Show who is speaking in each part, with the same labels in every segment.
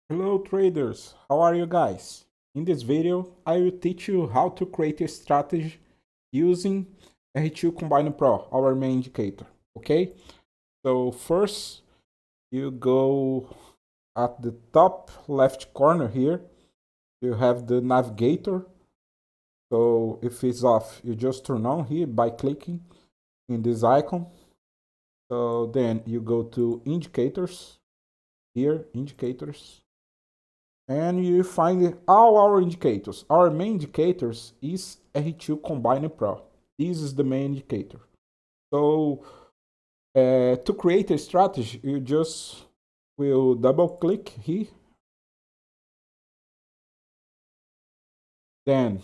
Speaker 1: Hello traders, how are you guys? In this video, I will teach you how to create a strategy using R2 Kombiner PRO, our main indicator, okay? So first, you go at the top left corner here, you have the navigator. So if it's off, you just turn on here by clicking in this icon. So then you go to indicators, here, indicators. And you find all our indicators. Our main indicators is R2 Kombiner PRO. This is the main indicator. So to create a strategy, you just will double click here. Then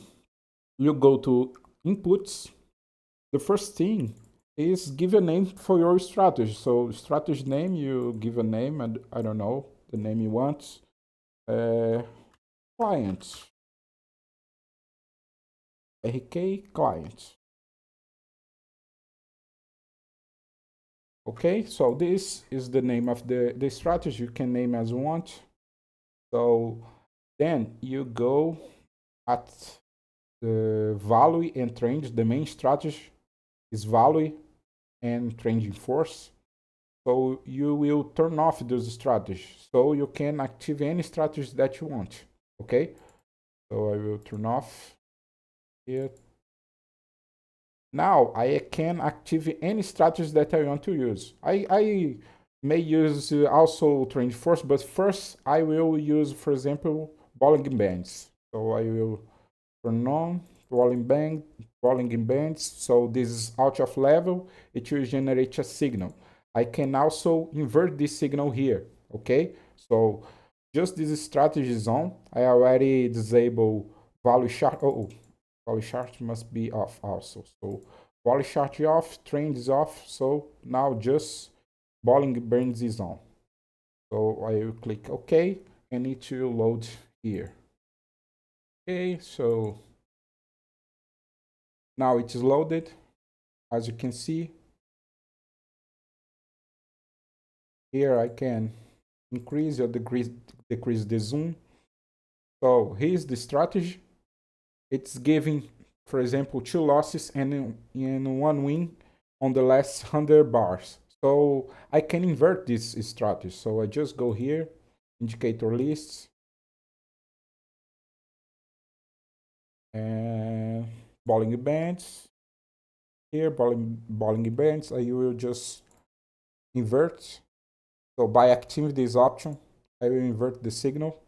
Speaker 1: you go to inputs. The first thing is give a name for your strategy. So strategy name, you give a name, and I don't know the name you want. Clients, RK clients. Okay, so this is the name of the strategy. You can name as you want. So then you go at the value and trend. The main strategy is value and trending force. So you will turn off those strategies. So you can activate any strategy that you want. Okay, so I will turn off it. Now I can activate any strategy that I want to use. I may use also trend force, but first I will use, for example, Bollinger Bands. So I will turn on Bollinger Bands. So this is out of level. It will generate a signal. I can also invert this signal here. Okay, so just this strategy is on. I already disable value chart. Oh, value chart must be off also. So value chart off, trend is off. So now just Bollinger Bands is on. So I will click OK and it will load here. Okay, so now it is loaded. As you can see, here I can increase or decrease the zoom. So here's the strategy. It's giving, for example, 2 losses and 1 win on the last 100 bars. So I can invert this strategy. So I just go here, indicator lists, and Bollinger Bands. Here, Bollinger Bands, I will just invert. So by activating this option, I will invert the signal.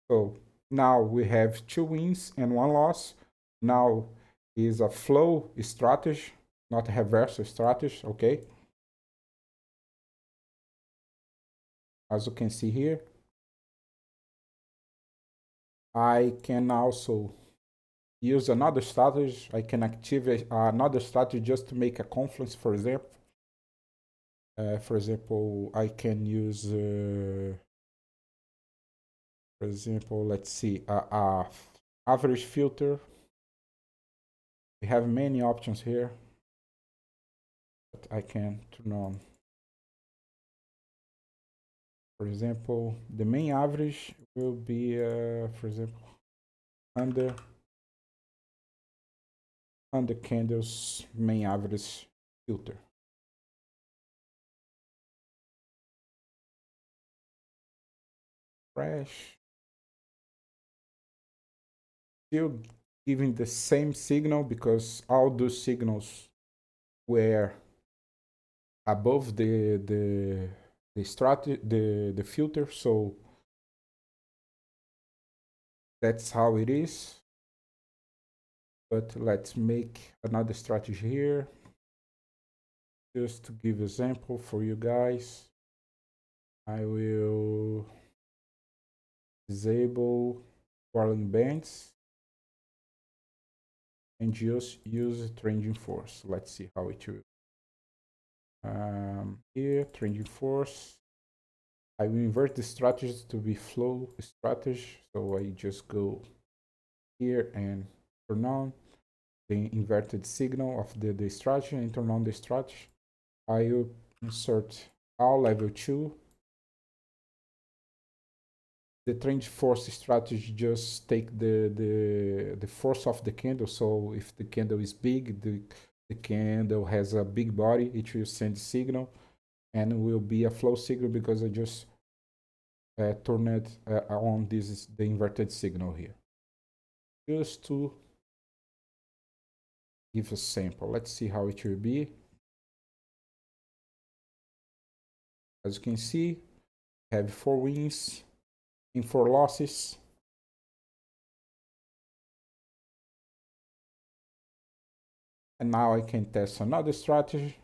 Speaker 1: So now we have 2 wins and 1 loss. Now is a flow strategy, not a reverse strategy, okay? As you can see here, I can also use another strategy. I can activate another strategy just to make a confluence, for example. I can use, for example, let's see, average filter. We have many options here that I can turn on. For example, the main average will be, for example, under candles main average filter. Crash. Still giving the same signal because all those signals were above the filter, so that's how it is. But let's make another strategy here just to give example for you guys. I will disable Bollinger Bands and just use trending force. Let's see how it will. Here, trending force. I will invert the strategy to be flow strategy. So I just go here and turn on. the inverted signal of the strategy and turn on the strategy. I will insert all level 2. The trend force strategy just take the force of the candle. So if the candle is big, the candle has a big body, it will send signal and will be a flow signal because I just turned on this is the inverted signal here. Just to give a sample. Let's see how it will be. As you can see, have 4 wins and 4 losses. And now I can test another strategy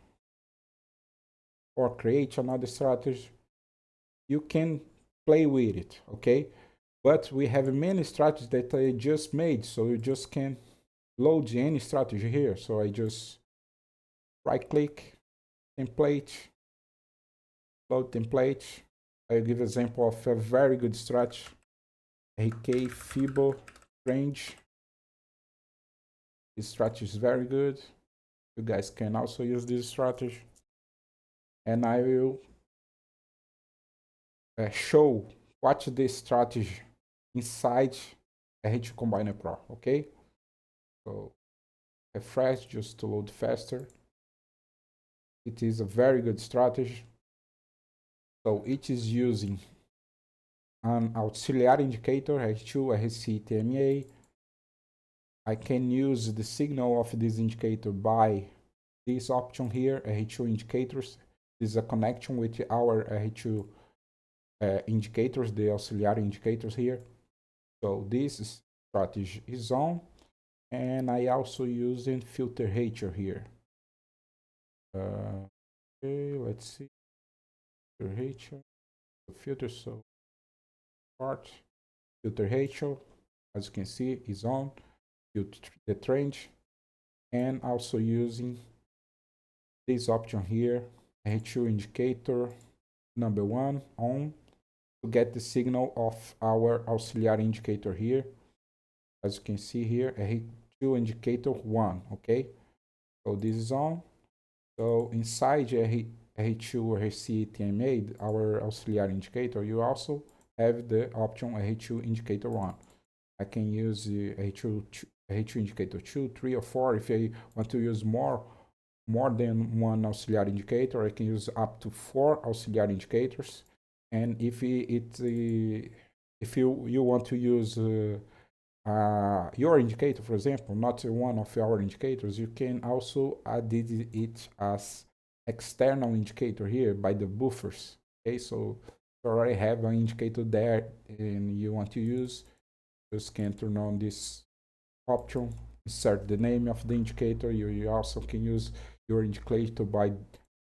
Speaker 1: or create another strategy. You can play with it, okay? But we have many strategies that I just made, so you just can load any strategy here. So I just right click, template, load template. I'll give an example of a very good strategy, AK Fibo range. This strategy is very good. You guys can also use this strategy. And I will show what this strategy inside R2 Kombiner PRO, okay? So refresh just to load faster. It is a very good strategy. So it is using an auxiliary indicator, R2, RC, TMA. I can use the signal of this indicator by this option here, R2 indicators. This is a connection with our R2 indicators, the auxiliary indicators here. So this strategy is on, and I also using filter ratio here. Okay, let's see. Filter ratio, filter, so part filter ratio, as you can see, is on. The trend, and also using this option here, R2 indicator number 1 on, to get the signal of our auxiliary indicator here. As you can see here, R2 indicator 1, okay? So this is on. So inside R2 RC TMA, our auxiliary indicator, you also have the option R2 indicator 1. I can use R2 indicator 2, 3, or 4. If I want to use more than one auxiliary indicator, I can use up to 4 auxiliary indicators. And if if you want to use your indicator, for example, not one of our indicators, you can also add it as external indicator here by the buffers. Okay, so you already have an indicator there and you want to use, just can turn on this option, insert the name of the indicator. You also can use your indicator by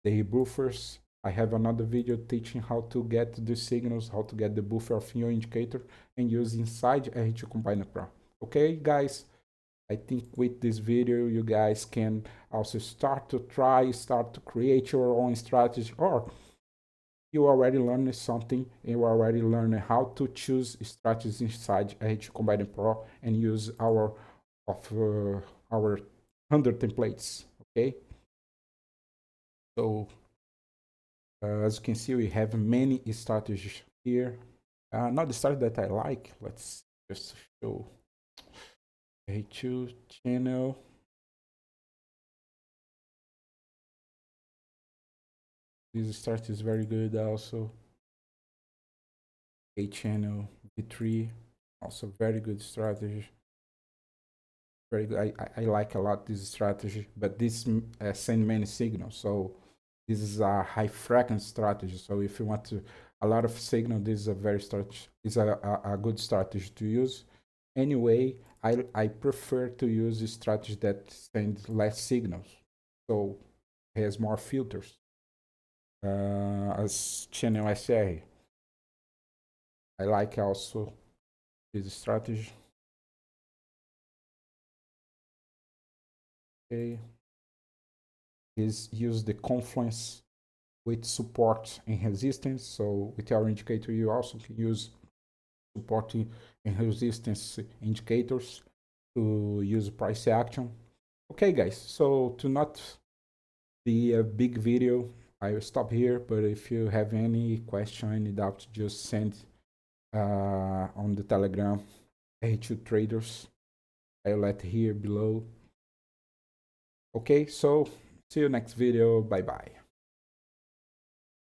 Speaker 1: the buffers. I have another video teaching how to get the signals, how to get the buffer of your indicator and use inside R2 Kombiner PRO. Okay, guys, I think with this video, you guys can also start to create your own strategy, or you already learned something and you already learned how to choose strategies inside R2 Kombiner PRO and use our 100 templates. Okay, so as you can see, we have many strategies here. Not the strategy that I like. Let's just show R2 channel. This strategy is very good also. A channel V3, also very good strategy. Very good. I like a lot this strategy, but this send many signals. So this is a high frequency strategy. So if you want to a lot of signal, this is a very a good strategy to use. Anyway, I prefer to use a strategy that sends less signals, so has more filters. As channel SR, I like also this strategy. Okay, is use the confluence with support and resistance. So with our indicator, you also can use support and resistance indicators to use price action. Okay, guys, so to not be a big video, I will stop here, but if you have any question, any doubt, just send on the Telegram, R2 Traders. I'll let here below. Okay, so see you next video. Bye bye.